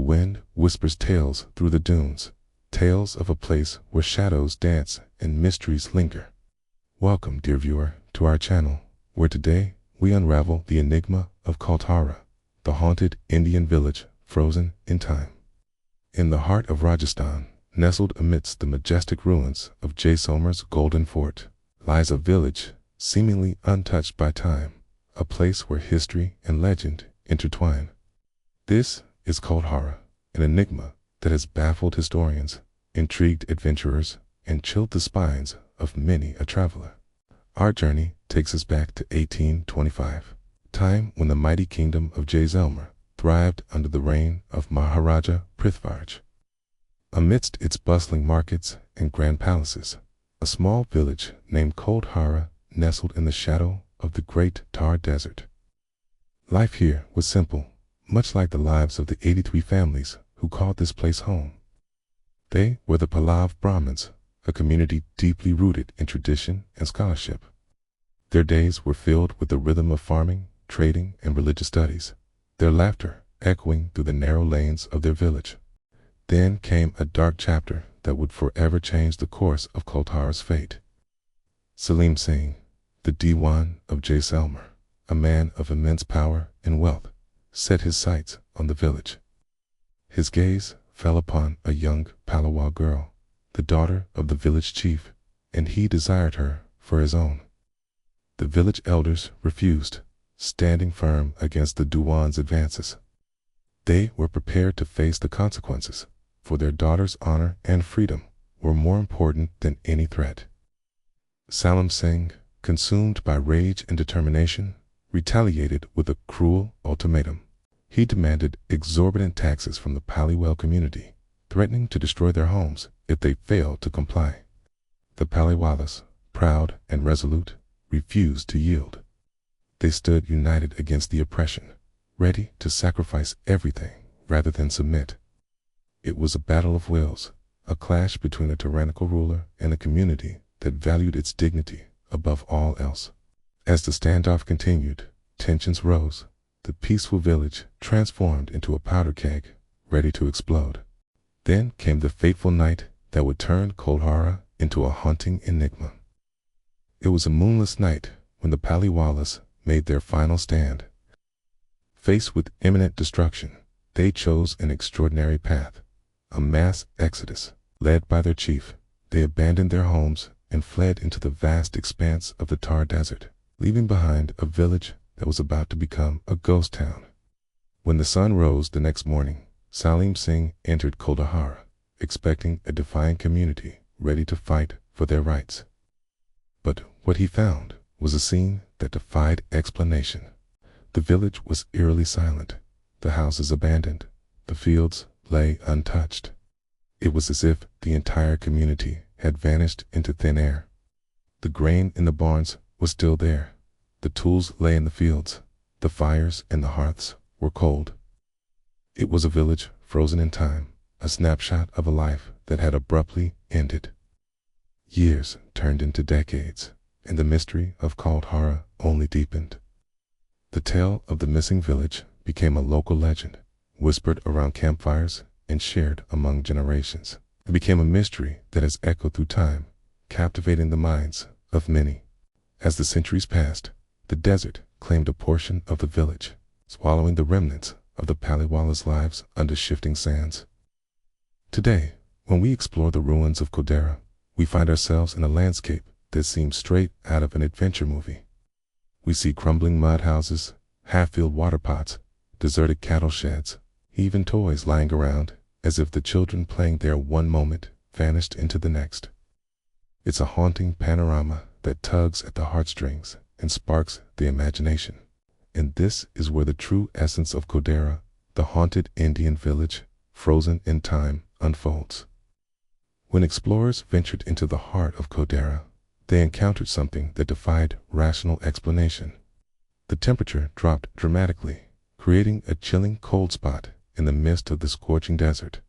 wind whispers tales through the dunes, tales of a place where shadows dance and mysteries linger. Welcome, dear viewer, to our channel, where today we unravel the enigma of Kuldhara, the haunted Indian village frozen in time. In the heart of Rajasthan, nestled amidst the majestic ruins of Jaisalmer's golden fort, lies a village seemingly untouched by time, a place where history and legend intertwine. This is Kuldhara, an enigma that has baffled historians, intrigued adventurers, and chilled the spines of many a traveler. Our journey takes us back to 1825, time when the mighty kingdom of Jaisalmer thrived under the reign of Maharaja Prithviraj. Amidst its bustling markets and grand palaces, a small village named Kuldhara nestled in the shadow of the great Thar Desert. Life here was simple, much like the lives of the 83 families who called this place home. They were the Pallav Brahmins, a community deeply rooted in tradition and scholarship. Their days were filled with the rhythm of farming, trading, and religious studies, their laughter echoing through the narrow lanes of their village. Then came a dark chapter that would forever change the course of Kuldhara's fate. Salim Singh, the Diwan of Jaisalmer, a man of immense power and wealth, set his sights on the village. His gaze fell upon a young Palawa girl, the daughter of the village chief, and he desired her for his own. The village elders refused, standing firm against the Diwan's advances. They were prepared to face the consequences, for their daughter's honor and freedom were more important than any threat. Salim Singh, consumed by rage and determination, retaliated with a cruel ultimatum. He demanded exorbitant taxes from the Paliwal community, threatening to destroy their homes if they failed to comply. The Paliwalas, proud and resolute, refused to yield. They stood united against the oppression, ready to sacrifice everything rather than submit. It was a battle of wills, a clash between a tyrannical ruler and a community that valued its dignity above all else. As the standoff continued, tensions rose. The peaceful village transformed into a powder keg, ready to explode. Then came the fateful night that would turn Kuldhara into a haunting enigma. It was a moonless night when the Paliwalas made their final stand. Faced with imminent destruction, they chose an extraordinary path, a mass exodus. Led by their chief, they abandoned their homes and fled into the vast expanse of the Thar Desert, leaving behind a village that was about to become a ghost town. When the sun rose the next morning, Salim Singh entered Kuldhara, expecting a defiant community ready to fight for their rights. But what he found was a scene that defied explanation. The village was eerily silent, the houses abandoned, the fields lay untouched. It was as if the entire community had vanished into thin air. The grain in the barns was still there. The tools lay in the fields. The fires and the hearths were cold. It was a village frozen in time, a snapshot of a life that had abruptly ended. Years turned into decades, and the mystery of Kuldhara only deepened. The tale of the missing village became a local legend, whispered around campfires and shared among generations. It became a mystery that has echoed through time, captivating the minds of many. As the centuries passed, the desert claimed a portion of the village, swallowing the remnants of the Paliwala's lives under shifting sands. Today, when we explore the ruins of Kuldhara, we find ourselves in a landscape that seems straight out of an adventure movie. We see crumbling mud houses, half-filled water pots, deserted cattle sheds, even toys lying around as if the children playing there one moment vanished into the next. It's a haunting panorama that tugs at the heartstrings and sparks the imagination. And this is where the true essence of Kuldhara, the haunted Indian village, frozen in time, unfolds. When explorers ventured into the heart of Kuldhara, they encountered something that defied rational explanation. The temperature dropped dramatically, creating a chilling cold spot in the midst of the scorching desert.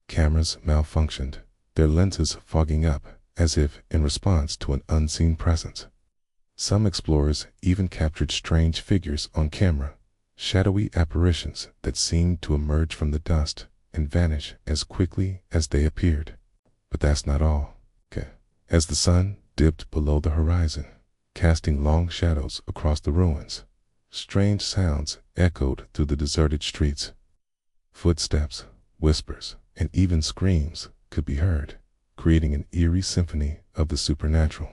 Cameras malfunctioned, their lenses fogging up as if in response to an unseen presence. Some explorers even captured strange figures on camera, shadowy apparitions that seemed to emerge from the dust, and vanish as quickly as they appeared. But that's not all. As the sun dipped below the horizon, casting long shadows across the ruins, strange sounds echoed through the deserted streets. Footsteps, whispers, and even screams could be heard, creating an eerie symphony of the supernatural.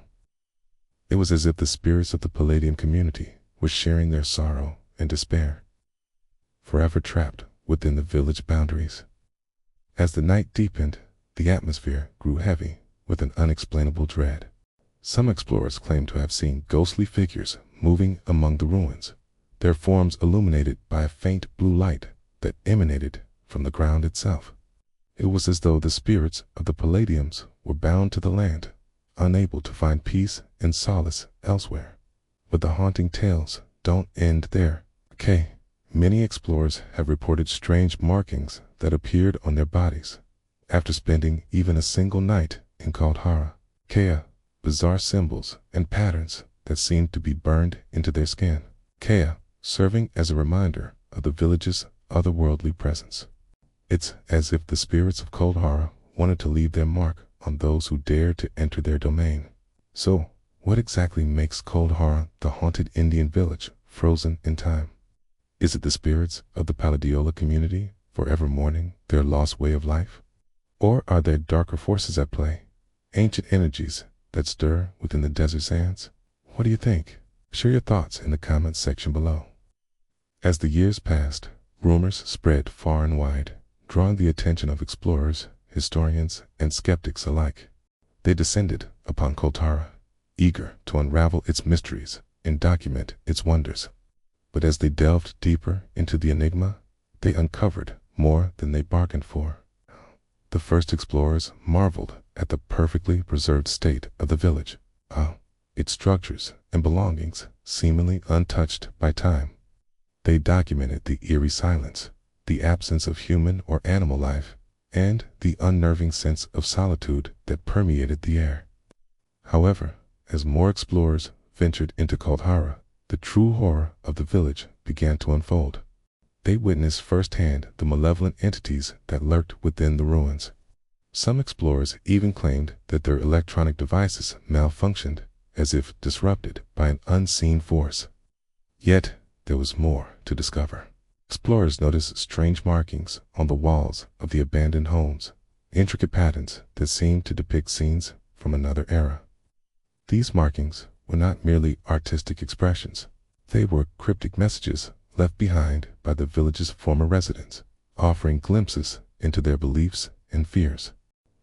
It was as if the spirits of the Palladium community were sharing their sorrow and despair, forever trapped within the village boundaries. As the night deepened, the atmosphere grew heavy with an unexplainable dread. Some explorers claimed to have seen ghostly figures moving among the ruins, their forms illuminated by a faint blue light that emanated from the ground itself. It was as though the spirits of the Palladiums were bound to the land, unable to find peace and solace elsewhere. But the haunting tales don't end there. Many explorers have reported strange markings that appeared on their bodies after spending even a single night in Kuldhara. Bizarre symbols and patterns that seemed to be burned into their skin. Serving as a reminder of the village's otherworldly presence. It's as if the spirits of Kuldhara wanted to leave their mark on those who dared to enter their domain. So, what exactly makes Kuldhara the haunted Indian village frozen in time? Is it the spirits of the Paladiola community forever mourning their lost way of life? Or are there darker forces at play, ancient energies that stir within the desert sands? What do you think? Share your thoughts in the comments section below. As the years passed, rumors spread far and wide, drawing the attention of explorers, historians, and skeptics alike. They descended upon Kuldhara, eager to unravel its mysteries and document its wonders. But as they delved deeper into the enigma, they uncovered more than they bargained for. The first explorers marveled at the perfectly preserved state of the village, its structures and belongings seemingly untouched by time. They documented the eerie silence, the absence of human or animal life, and the unnerving sense of solitude that permeated the air. However, as more explorers ventured into Kuldhara, the true horror of the village began to unfold. They witnessed firsthand the malevolent entities that lurked within the ruins. Some explorers even claimed that their electronic devices malfunctioned, as if disrupted by an unseen force. Yet, there was more to discover. Explorers noticed strange markings on the walls of the abandoned homes, intricate patterns that seemed to depict scenes from another era. These markings were not merely artistic expressions. They were cryptic messages left behind by the village's former residents, offering glimpses into their beliefs and fears.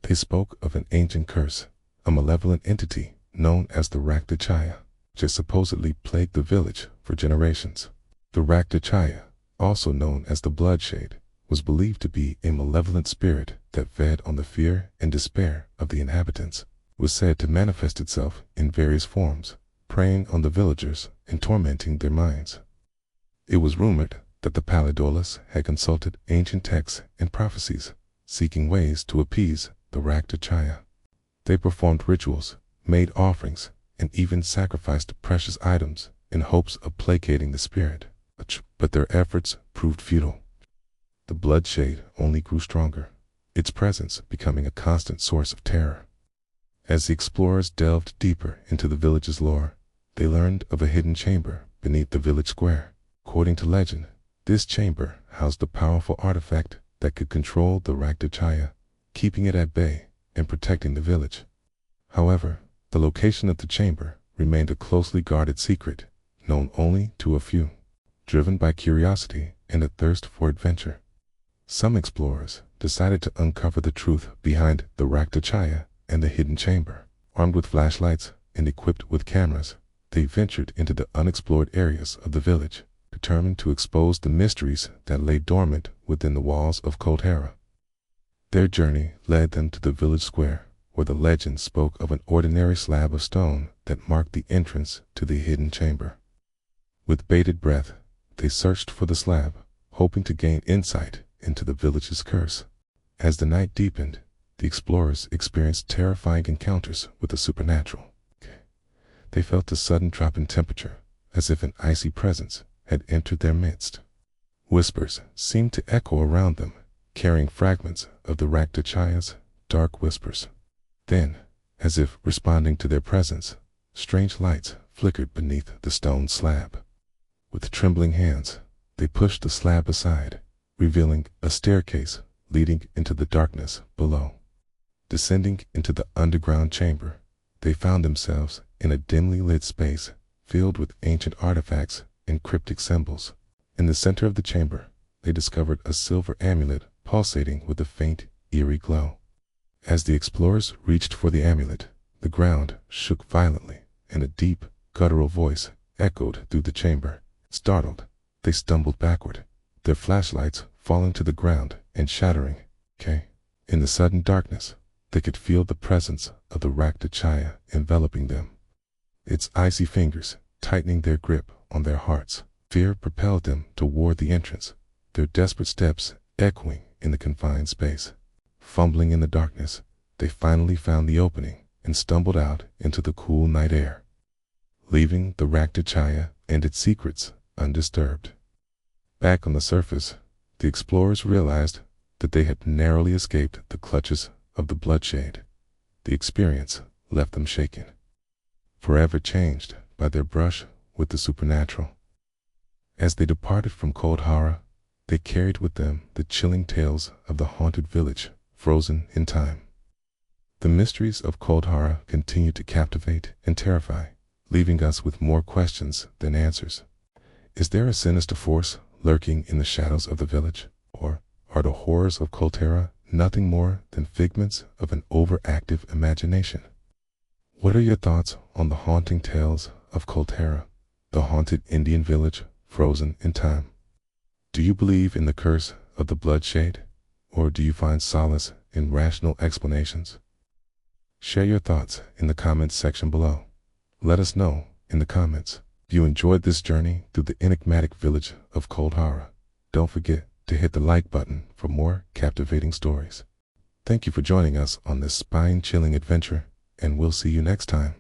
They spoke of an ancient curse, a malevolent entity known as the Rakhtachaya, which supposedly plagued the village for generations. The Rakhtachaya, also known as the Bloodshade, was believed to be a malevolent spirit that fed on the fear and despair of the inhabitants. It was said to manifest itself in various forms, preying on the villagers and tormenting their minds. It was rumored that the Paladiolas had consulted ancient texts and prophecies, seeking ways to appease the Rakhtachaya. They performed rituals, made offerings, and even sacrificed precious items in hopes of placating the spirit. But their efforts proved futile. The Bloodshade only grew stronger, its presence becoming a constant source of terror. As the explorers delved deeper into the village's lore, they learned of a hidden chamber beneath the village square. According to legend, this chamber housed a powerful artifact that could control the Rakhtachaya, keeping it at bay and protecting the village. However, the location of the chamber remained a closely guarded secret, known only to a few. Driven by curiosity and a thirst for adventure, some explorers decided to uncover the truth behind the Rakhtachaya and the hidden chamber. Armed with flashlights and equipped with cameras, they ventured into the unexplored areas of the village, determined to expose the mysteries that lay dormant within the walls of Kuldhara. Their journey led them to the village square, where the legend spoke of an ordinary slab of stone that marked the entrance to the hidden chamber. With bated breath, they searched for the slab, hoping to gain insight into the village's curse. As the night deepened, the explorers experienced terrifying encounters with the supernatural. They felt a sudden drop in temperature, as if an icy presence had entered their midst. Whispers seemed to echo around them, carrying fragments of the Raktachaya's dark whispers. Then, as if responding to their presence, strange lights flickered beneath the stone slab. With trembling hands, they pushed the slab aside, revealing a staircase leading into the darkness below. Descending into the underground chamber, they found themselves in a dimly lit space filled with ancient artifacts and cryptic symbols. In the center of the chamber, they discovered a silver amulet pulsating with a faint, eerie glow. As the explorers reached for the amulet, the ground shook violently, and a deep, guttural voice echoed through the chamber. Startled, they stumbled backward, their flashlights falling to the ground and shattering. In the sudden darkness, they could feel the presence of the Rakhtachaya enveloping them, its icy fingers tightening their grip on their hearts. Fear propelled them toward the entrance, their desperate steps echoing in the confined space. Fumbling in the darkness, they finally found the opening and stumbled out into the cool night air, leaving the Rakhtachaya and its secrets undisturbed. Back on the surface, the explorers realized that they had narrowly escaped the clutches of the Bloodshade. The experience left them shaken, forever changed by their brush with the supernatural. As they departed from Kuldhara, they carried with them the chilling tales of the haunted village, frozen in time. The mysteries of Kuldhara continued to captivate and terrify, leaving us with more questions than answers. Is there a sinister force lurking in the shadows of the village? Or are the horrors of Kuldhara nothing more than figments of an overactive imagination? What are your thoughts on the haunting tales of Kuldhara, the haunted Indian village frozen in time? Do you believe in the curse of the Bloodshade, or do you find solace in rational explanations? Share your thoughts in the comments section below. Let us know in the comments if you enjoyed this journey through the enigmatic village of Kuldhara. Don't forget to hit the like button for more captivating stories. Thank you for joining us on this spine-chilling adventure, and we'll see you next time.